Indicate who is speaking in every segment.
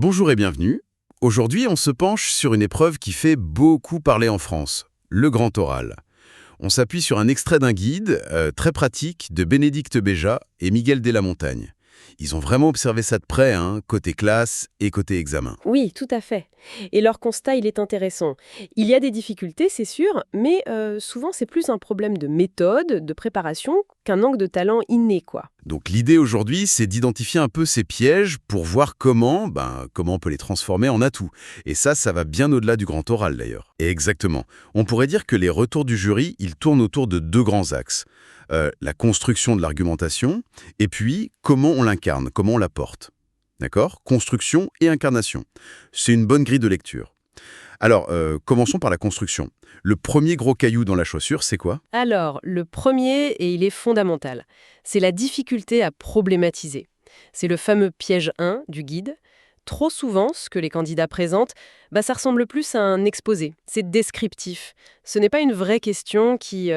Speaker 1: Bonjour et bienvenue. Aujourd'hui, on se penche sur une épreuve qui fait beaucoup parler en France, le grand oral. On s'appuie sur un extrait d'un guide très pratique de Bénédicte Béja et Miguel Delamontagne. Ils ont vraiment observé ça de près, côté classe et côté examen.
Speaker 2: Oui, tout à fait. Et leur constat, il est intéressant. Il y a des difficultés, c'est sûr, mais souvent c'est plus un problème de méthode, de préparation, qu'un manque de talent inné, quoi.
Speaker 1: Donc l'idée aujourd'hui, c'est d'identifier un peu ces pièges pour voir comment on peut les transformer en atouts. Et ça va bien au-delà du grand oral d'ailleurs. Et exactement. On pourrait dire que les retours du jury, ils tournent autour de deux grands axes. La construction de l'argumentation, et puis comment on l'incarne, comment on la porte. D'accord? Construction et incarnation. C'est une bonne grille de lecture. Alors, commençons par la construction. Le premier gros caillou dans la chaussure, c'est quoi?
Speaker 2: Alors, le premier, et il est fondamental, c'est la difficulté à problématiser. C'est le fameux piège 1 du guide. Trop souvent, ce que les candidats présentent, ça ressemble plus à un exposé. C'est descriptif. Ce n'est pas une vraie question qui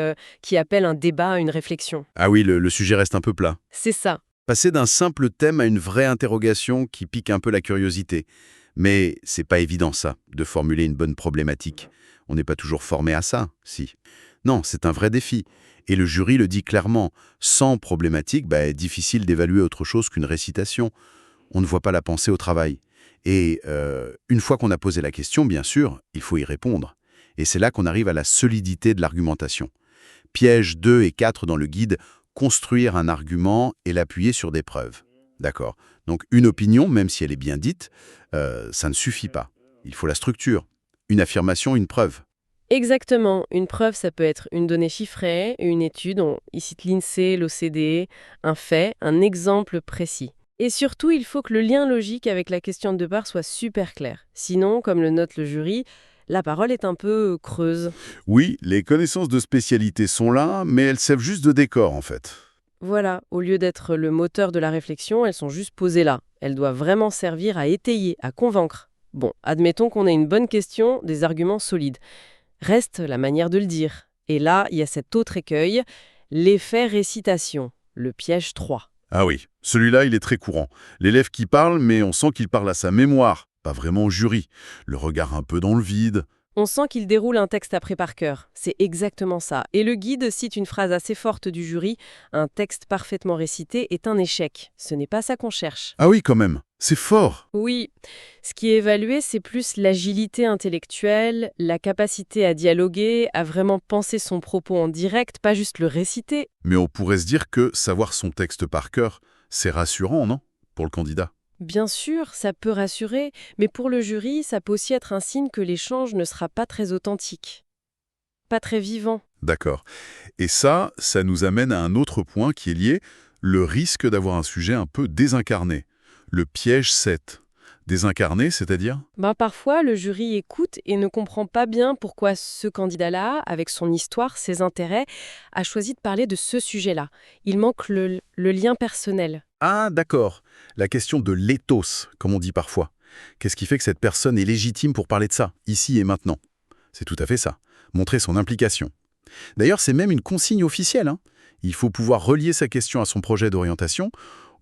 Speaker 2: appelle un débat, une réflexion.
Speaker 1: Ah oui, le sujet reste un peu plat.
Speaker 2: C'est ça.
Speaker 1: Passer d'un simple thème à une vraie interrogation qui pique un peu la curiosité. Mais c'est pas évident ça, de formuler une bonne problématique. On n'est pas toujours formé à ça, si. Non, c'est un vrai défi. Et le jury le dit clairement, sans problématique, difficile d'évaluer autre chose qu'une récitation. On ne voit pas la pensée au travail. Et une fois qu'on a posé la question, bien sûr, il faut y répondre. Et c'est là qu'on arrive à la solidité de l'argumentation. Pièges 2 et 4 dans le guide, construire un argument et l'appuyer sur des preuves. D'accord. Donc une opinion, même si elle est bien dite, ça ne suffit pas. Il faut la structure. Une affirmation, une preuve.
Speaker 2: Exactement. Une preuve, ça peut être une donnée chiffrée, une étude, il cite l'INSEE, l'OCDE, un fait, un exemple précis. Et surtout, il faut que le lien logique avec la question de départ soit super clair. Sinon, comme le note le jury, la parole est un peu creuse.
Speaker 1: Oui, les connaissances de spécialité sont là, mais elles servent juste de décor en fait.
Speaker 2: Voilà, au lieu d'être le moteur de la réflexion, elles sont juste posées là. Elles doivent vraiment servir à étayer, à convaincre. Bon, admettons qu'on ait une bonne question, des arguments solides. Reste la manière de le dire. Et là, il y a cet autre écueil, l'effet récitation, le piège 3.
Speaker 1: Ah oui, celui-là, il est très courant. L'élève qui parle, mais on sent qu'il parle à sa mémoire, pas vraiment au jury. Le regard un peu dans le vide.
Speaker 2: On sent qu'il déroule un texte appris par cœur. C'est exactement ça. Et le guide cite une phrase assez forte du jury, un texte parfaitement récité est un échec. Ce n'est pas ça qu'on cherche.
Speaker 1: Ah oui, quand même, c'est fort.
Speaker 2: Oui, ce qui est évalué, c'est plus l'agilité intellectuelle, la capacité à dialoguer, à vraiment penser son propos en direct, pas juste le réciter.
Speaker 1: Mais on pourrait se dire que savoir son texte par cœur, c'est rassurant, non? Pour le candidat.
Speaker 2: Bien sûr, ça peut rassurer, mais pour le jury, ça peut aussi être un signe que l'échange ne sera pas très authentique, pas très vivant.
Speaker 1: D'accord. Et ça nous amène à un autre point qui est lié, le risque d'avoir un sujet un peu désincarné. Le piège 7. Désincarné, c'est-à-dire?
Speaker 2: Parfois, le jury écoute et ne comprend pas bien pourquoi ce candidat-là, avec son histoire, ses intérêts, a choisi de parler de ce sujet-là. Il manque le lien personnel.
Speaker 1: Ah, d'accord. La question de l'éthos, comme on dit parfois. Qu'est-ce qui fait que cette personne est légitime pour parler de ça, ici et maintenant? C'est tout à fait ça. Montrer son implication. D'ailleurs, c'est même une consigne officielle. Il faut pouvoir relier sa question à son projet d'orientation,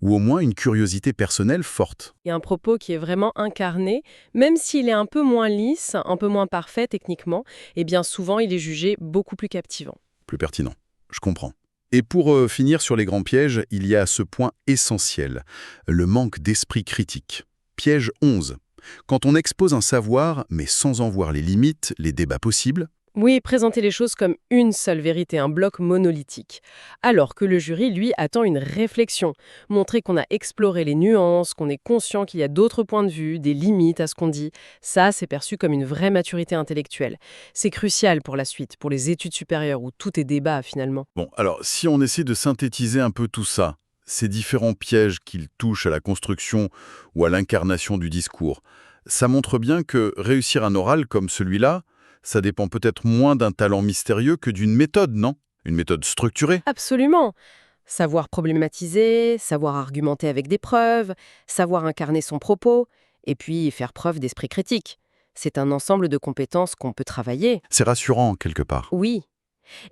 Speaker 1: ou au moins une curiosité personnelle forte.
Speaker 2: Il y a un propos qui est vraiment incarné, même s'il est un peu moins lisse, un peu moins parfait techniquement, et bien souvent il est jugé beaucoup plus captivant.
Speaker 1: Plus pertinent. Je comprends. Et pour finir sur les grands pièges, il y a ce point essentiel, le manque d'esprit critique. Piège 11. Quand on expose un savoir, mais sans en voir les limites, les débats possibles.
Speaker 2: Oui, présenter les choses comme une seule vérité, un bloc monolithique. Alors que le jury, lui, attend une réflexion. Montrer qu'on a exploré les nuances, qu'on est conscient qu'il y a d'autres points de vue, des limites à ce qu'on dit. Ça, c'est perçu comme une vraie maturité intellectuelle. C'est crucial pour la suite, pour les études supérieures où tout est débat finalement.
Speaker 1: Bon, alors si on essaie de synthétiser un peu tout ça, ces différents pièges qu'ils touchent à la construction ou à l'incarnation du discours, ça montre bien que réussir un oral comme celui-là, ça dépend peut-être moins d'un talent mystérieux que d'une méthode, non? Une méthode structurée?
Speaker 2: Absolument. Savoir problématiser, savoir argumenter avec des preuves, savoir incarner son propos, et puis faire preuve d'esprit critique. C'est un ensemble de compétences qu'on peut travailler.
Speaker 1: C'est rassurant, quelque part.
Speaker 2: Oui.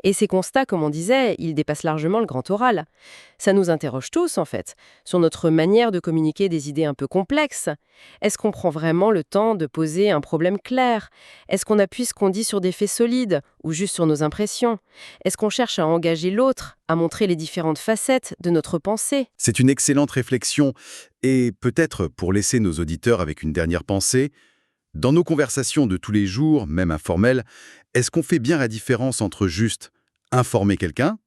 Speaker 2: Et ces constats, comme on disait, ils dépassent largement le grand oral. Ça nous interroge tous, en fait, sur notre manière de communiquer des idées un peu complexes. Est-ce qu'on prend vraiment le temps de poser un problème clair? Est-ce qu'on appuie ce qu'on dit sur des faits solides ou juste sur nos impressions? Est-ce qu'on cherche à engager l'autre, à montrer les différentes facettes de notre pensée?
Speaker 1: C'est une excellente réflexion. Et peut-être, pour laisser nos auditeurs avec une dernière pensée, dans nos conversations de tous les jours, même informelles, est-ce qu'on fait bien la différence entre juste informer quelqu'un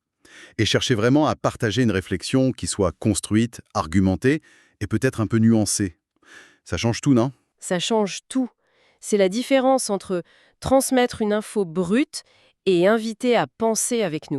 Speaker 1: et chercher vraiment à partager une réflexion qui soit construite, argumentée et peut-être un peu nuancée? Ça change tout, non?
Speaker 2: Ça change tout. C'est la différence entre transmettre une info brute et inviter à penser avec nous.